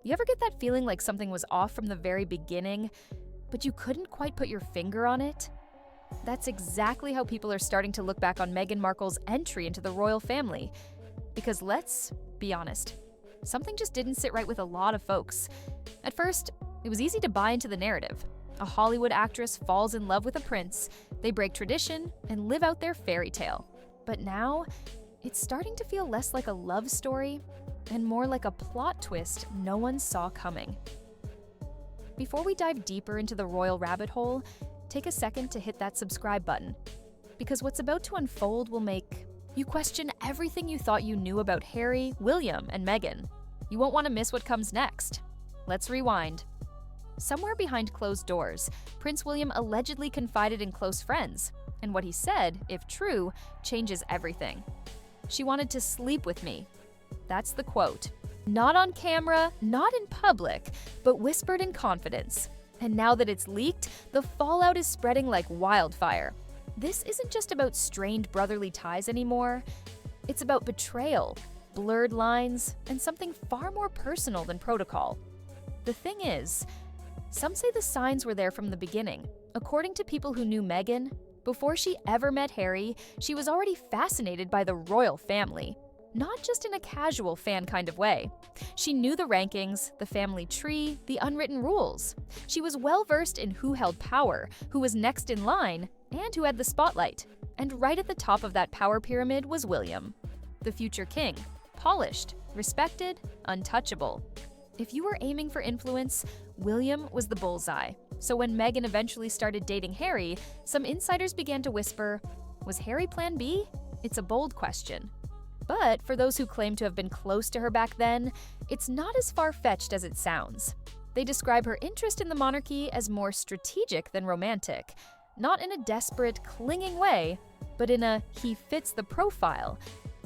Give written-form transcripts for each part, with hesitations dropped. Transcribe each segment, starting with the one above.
You ever get that feeling like something was off from the very beginning, but you couldn't quite put your finger on it? That's exactly how people are starting to look back on Meghan Markle's entry into the royal family. Because let's be honest, something just didn't sit right with a lot of folks. At first, it was easy to buy into the narrative. A Hollywood actress falls in love with a prince, they break tradition, and live out their fairy tale. But now, it's starting to feel less like a love story and more like a plot twist no one saw coming. Before we dive deeper into the royal rabbit hole, take a second to hit that subscribe button. Because what's about to unfold will make you question everything you thought you knew about Harry, William, and Meghan. You won't want to miss what comes next. Let's rewind. Somewhere behind closed doors, Prince William allegedly confided in close friends, and what he said, if true, changes everything. "She wanted to sleep with me." That's the quote. Not on camera, not in public, but whispered in confidence. And now that it's leaked, the fallout is spreading like wildfire. This isn't just about strained brotherly ties anymore. It's about betrayal, blurred lines, and something far more personal than protocol. The thing is, some say the signs were there from the beginning. According to people who knew Meghan, before she ever met Harry, she was already fascinated by the royal family. Not just in a casual fan kind of way. She knew the rankings, the family tree, the unwritten rules. She was well-versed in who held power, who was next in line, and who had the spotlight. And right at the top of that power pyramid was William, the future king, polished, respected, untouchable. If you were aiming for influence, William was the bullseye. So when Meghan eventually started dating Harry, some insiders began to whisper, was Harry plan B? It's a bold question. But for those who claim to have been close to her back then, it's not as far-fetched as it sounds. They describe her interest in the monarchy as more strategic than romantic, not in a desperate, clinging way, but in a he fits the profile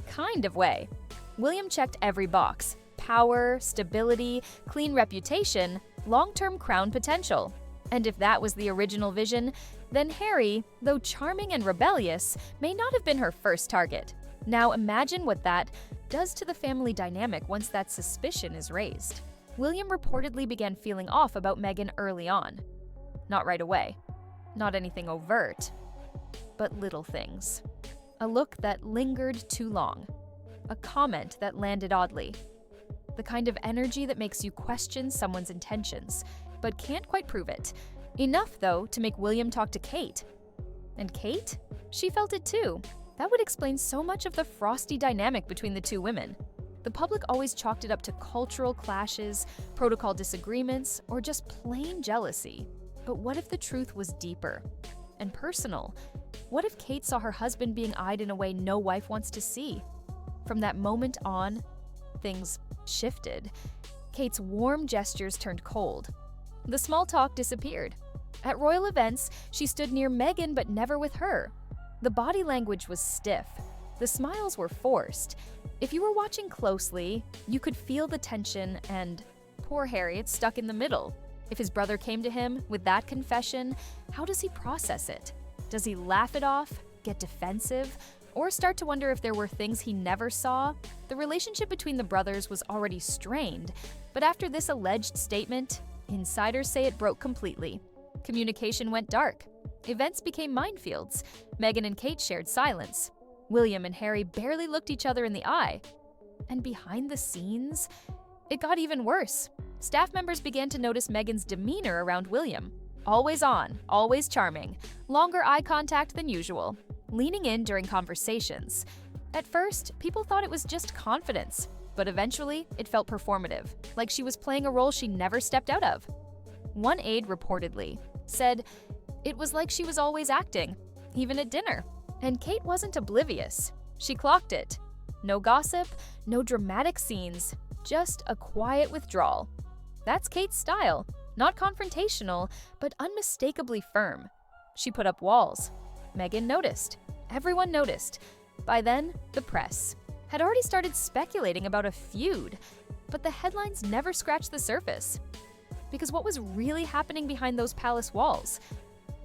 kind of way. William checked every box: power, stability, clean reputation, long-term crown potential. And if that was the original vision, then Harry, though charming and rebellious, may not have been her first target. Now imagine what that does to the family dynamic once that suspicion is raised. William reportedly began feeling off about Meghan early on. Not right away. Not anything overt. But little things. A look that lingered too long. A comment that landed oddly. The kind of energy that makes you question someone's intentions, but can't quite prove it. Enough, though, to make William talk to Kate. And Kate? She felt it too. That would explain so much of the frosty dynamic between the two women. The public always chalked it up to cultural clashes, protocol disagreements, or just plain jealousy. But what if the truth was deeper and personal? What if Kate saw her husband being eyed in a way no wife wants to see? From that moment on, things shifted. Kate's warm gestures turned cold. The small talk disappeared. At royal events, she stood near Meghan but never with her. The body language was stiff. The smiles were forced. If you were watching closely, you could feel the tension and poor Harriet stuck in the middle. If his brother came to him with that confession, how does he process it? Does he laugh it off, get defensive, or start to wonder if there were things he never saw? The relationship between the brothers was already strained, but after this alleged statement, insiders say it broke completely. Communication went dark. Events became minefields. Meghan and Kate shared silence. William and Harry barely looked each other in the eye. And behind the scenes, it got even worse. Staff members began to notice Meghan's demeanor around William. Always on, always charming, longer eye contact than usual, leaning in during conversations. At first, people thought it was just confidence, but eventually it felt performative, like she was playing a role she never stepped out of. One aide reportedly said, "It was like she was always acting, even at dinner." And Kate wasn't oblivious. She clocked it. No gossip, no dramatic scenes, just a quiet withdrawal. That's Kate's style. Not confrontational, but unmistakably firm. She put up walls. Meghan noticed. Everyone noticed. By then, the press had already started speculating about a feud, but the headlines never scratched the surface. Because what was really happening behind those palace walls?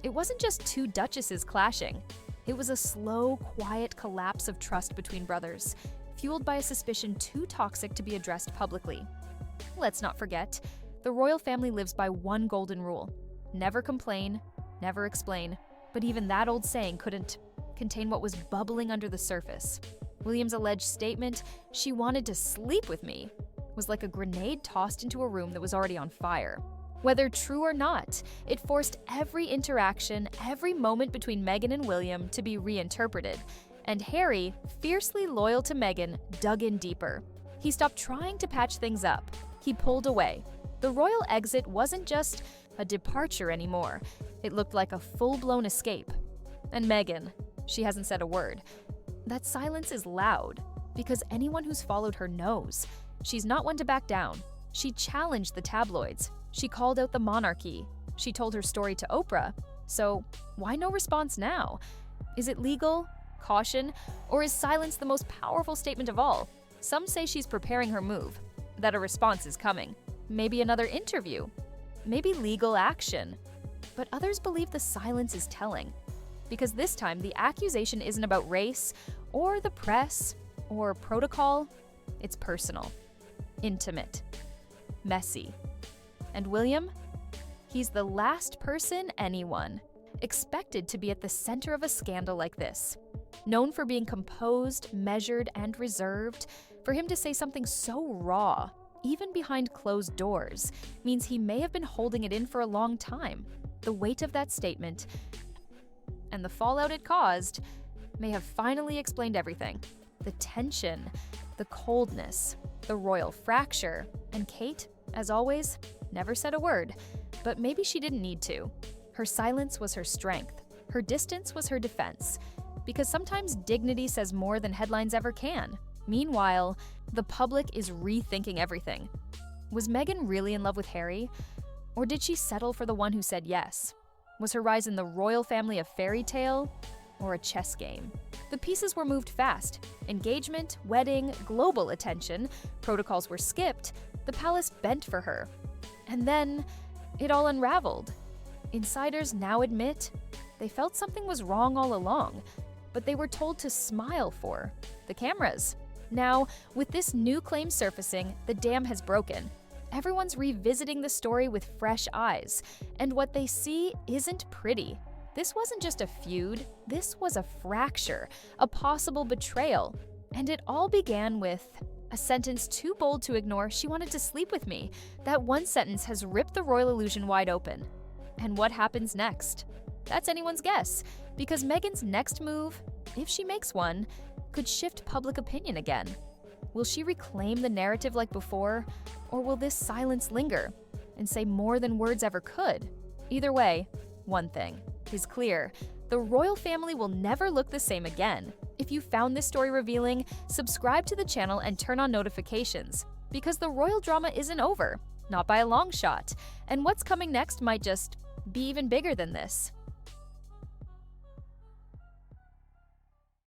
It wasn't just two duchesses clashing. It was a slow, quiet collapse of trust between brothers, fueled by a suspicion too toxic to be addressed publicly. Let's not forget, the royal family lives by one golden rule: never complain, never explain. But even that old saying couldn't contain what was bubbling under the surface. William's alleged statement, "She wanted to sleep with me," was like a grenade tossed into a room that was already on fire. Whether true or not, it forced every interaction, every moment between Meghan and William to be reinterpreted. And Harry, fiercely loyal to Meghan, dug in deeper. He stopped trying to patch things up. He pulled away. The royal exit wasn't just a departure anymore. It looked like a full-blown escape. And Meghan, she hasn't said a word. That silence is loud, because anyone who's followed her knows. She's not one to back down. She challenged the tabloids. She called out the monarchy. She told her story to Oprah. So why no response now? Is it legal? Caution? Or is silence the most powerful statement of all? Some say she's preparing her move, that a response is coming. Maybe another interview. Maybe legal action. But others believe the silence is telling. Because this time, the accusation isn't about race, or the press, or protocol. It's personal, intimate, messy. And William? He's the last person anyone expected to be at the center of a scandal like this. Known for being composed, measured, and reserved, for him to say something so raw, even behind closed doors, means he may have been holding it in for a long time. The weight of that statement and the fallout it caused may have finally explained everything. The tension, the coldness, the royal fracture, and Kate, as always, never said a word, but maybe she didn't need to. Her silence was her strength. Her distance was her defense. Because sometimes dignity says more than headlines ever can. Meanwhile, the public is rethinking everything. Was Meghan really in love with Harry? Or did she settle for the one who said yes? Was her rise in the royal family a fairy tale or a chess game? The pieces were moved fast. Engagement, wedding, global attention, protocols were skipped, the palace bent for her. And then it all unraveled. Insiders now admit they felt something was wrong all along, but they were told to smile for the cameras. Now, with this new claim surfacing, the dam has broken. Everyone's revisiting the story with fresh eyes, and what they see isn't pretty. This wasn't just a feud, this was a fracture, a possible betrayal. And it all began with a sentence too bold to ignore: "She wanted to sleep with me." That one sentence has ripped the royal illusion wide open. And what happens next? That's anyone's guess, because Meghan's next move, if she makes one, could shift public opinion again. Will she reclaim the narrative like before, or will this silence linger and say more than words ever could? Either way, one thing is clear: the royal family will never look the same again. If you found this story revealing, subscribe to the channel and turn on notifications, because the royal drama isn't over, not by a long shot, and what's coming next might just be even bigger than this.